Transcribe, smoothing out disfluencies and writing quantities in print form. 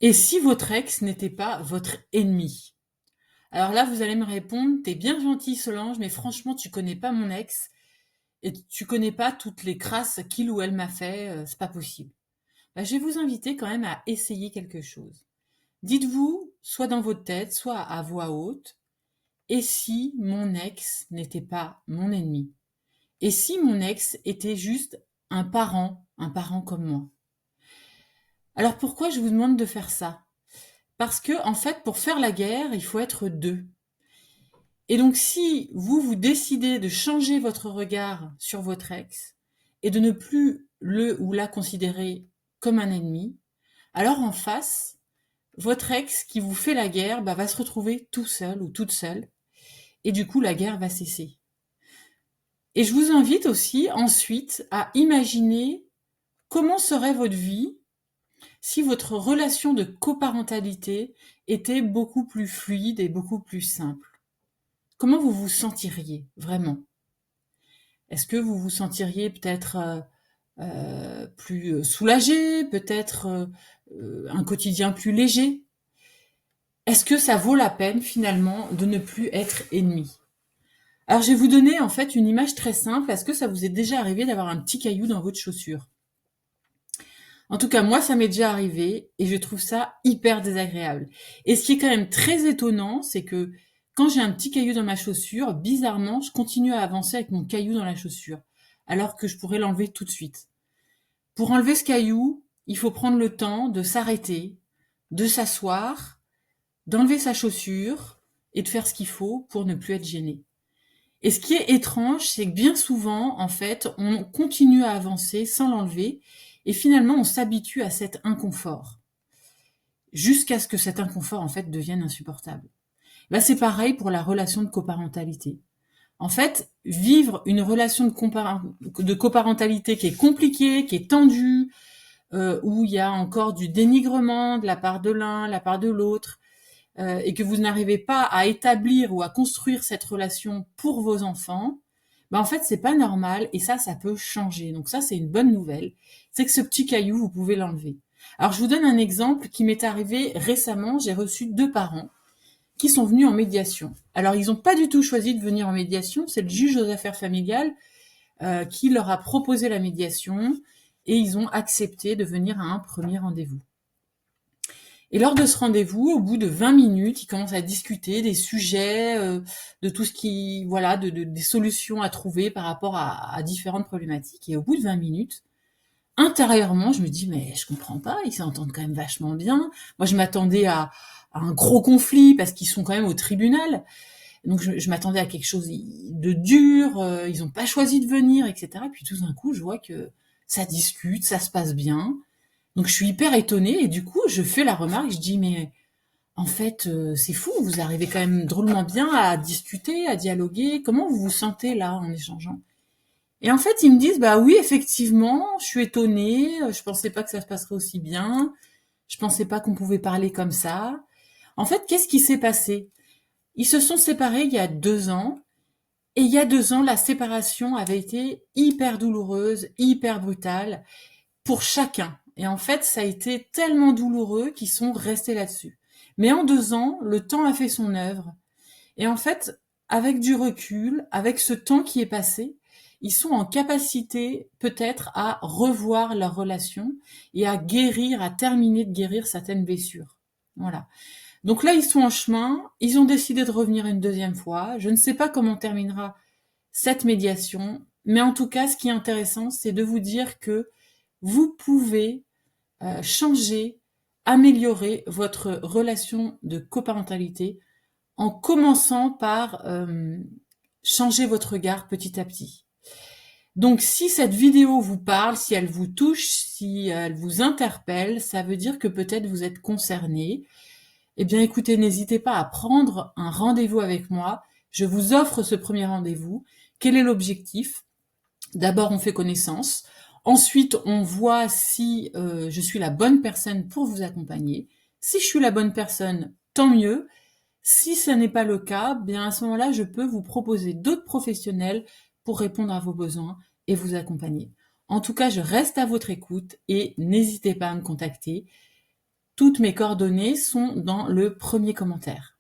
Et si votre ex n'était pas votre ennemi? Alors là, vous allez me répondre, t'es bien gentille Solange, mais franchement, tu connais pas mon ex et tu connais pas toutes les crasses qu'il ou elle m'a fait, c'est pas possible. Bah, je vais vous inviter quand même à essayer quelque chose. Dites-vous, soit dans votre tête, soit à voix haute, et si mon ex n'était pas mon ennemi? Et si mon ex était juste un parent comme moi? Alors pourquoi je vous demande de faire ça? Parce que, en fait, pour faire la guerre, il faut être deux. Et donc, si vous décidez de changer votre regard sur votre ex et de ne plus le ou la considérer comme un ennemi, alors en face, votre ex qui vous fait la guerre va se retrouver tout seul ou toute seule et du coup, la guerre va cesser. Et je vous invite aussi ensuite à imaginer comment serait votre vie si votre relation de coparentalité était beaucoup plus fluide et beaucoup plus simple. Comment vous vous sentiriez vraiment? Est-ce que vous vous sentiriez peut-être plus soulagé, peut-être un quotidien plus léger? Est-ce que ça vaut la peine finalement de ne plus être ennemi? Alors je vais vous donner en fait une image très simple. Est-ce que ça vous est déjà arrivé d'avoir un petit caillou dans votre chaussure? En tout cas, moi, ça m'est déjà arrivé et je trouve ça hyper désagréable. Et ce qui est quand même très étonnant, c'est que quand j'ai un petit caillou dans ma chaussure, bizarrement, je continue à avancer avec mon caillou dans la chaussure, alors que je pourrais l'enlever tout de suite. Pour enlever ce caillou, il faut prendre le temps de s'arrêter, de s'asseoir, d'enlever sa chaussure et de faire ce qu'il faut pour ne plus être gêné. Et ce qui est étrange, c'est que bien souvent, en fait, on continue à avancer sans l'enlever et finalement on s'habitue à cet inconfort jusqu'à ce que cet inconfort en fait devienne insupportable. Là, c'est pareil pour la relation de coparentalité. En fait, vivre une relation de coparentalité qui est compliquée, qui est tendue, où il y a encore du dénigrement de la part de l'un, de la part de l'autre, et que vous n'arrivez pas à établir ou à construire cette relation pour vos enfants, en fait, c'est pas normal et ça peut changer. Donc ça, c'est une bonne nouvelle. C'est que ce petit caillou, vous pouvez l'enlever. Alors, je vous donne un exemple qui m'est arrivé récemment. J'ai reçu 2 parents qui sont venus en médiation. Alors, ils n'ont pas du tout choisi de venir en médiation. C'est le juge aux affaires familiales qui leur a proposé la médiation et ils ont accepté de venir à un premier rendez-vous. Et lors de ce rendez-vous, au bout de 20 minutes, ils commencent à discuter des sujets, de tout ce qui, voilà, des solutions à trouver par rapport à différentes problématiques. Et au bout de 20 minutes, intérieurement, je me dis, mais je comprends pas, ils s'entendent quand même vachement bien. Moi, je m'attendais à un gros conflit parce qu'ils sont quand même au tribunal. Donc, je m'attendais à quelque chose de dur, ils ont pas choisi de venir, etc. Puis tout d'un coup, je vois que ça discute, ça se passe bien. Donc je suis hyper étonnée et du coup, je fais la remarque, je dis mais en fait, c'est fou, vous arrivez quand même drôlement bien à discuter, à dialoguer. Comment vous vous sentez là en échangeant? Et en fait, ils me disent bah oui, effectivement, je suis étonnée, je pensais pas que ça se passerait aussi bien. Je pensais pas qu'on pouvait parler comme ça. En fait, qu'est-ce qui s'est passé? Ils se sont séparés il y a 2 ans. Et il y a 2 ans, la séparation avait été hyper douloureuse, hyper brutale pour chacun. Et en fait, ça a été tellement douloureux qu'ils sont restés là-dessus. Mais en 2 ans, le temps a fait son œuvre. Et en fait, avec du recul, avec ce temps qui est passé, ils sont en capacité peut-être à revoir leur relation et à guérir, à terminer de guérir certaines blessures. Voilà. Donc là, ils sont en chemin, ils ont décidé de revenir une deuxième fois. Je ne sais pas comment terminera cette médiation, mais en tout cas, ce qui est intéressant, c'est de vous dire que vous pouvez changer, améliorer votre relation de coparentalité en commençant par changer votre regard petit à petit. Donc si cette vidéo vous parle, si elle vous touche, si elle vous interpelle, ça veut dire que peut-être vous êtes concerné. Eh bien écoutez, n'hésitez pas à prendre un rendez-vous avec moi. Je vous offre ce premier rendez-vous. Quel est l'objectif? D'abord, on fait connaissance. Ensuite, on voit si je suis la bonne personne pour vous accompagner. Si je suis la bonne personne, tant mieux. Si ce n'est pas le cas, bien à ce moment-là, je peux vous proposer d'autres professionnels pour répondre à vos besoins et vous accompagner. En tout cas, je reste à votre écoute et n'hésitez pas à me contacter. Toutes mes coordonnées sont dans le premier commentaire.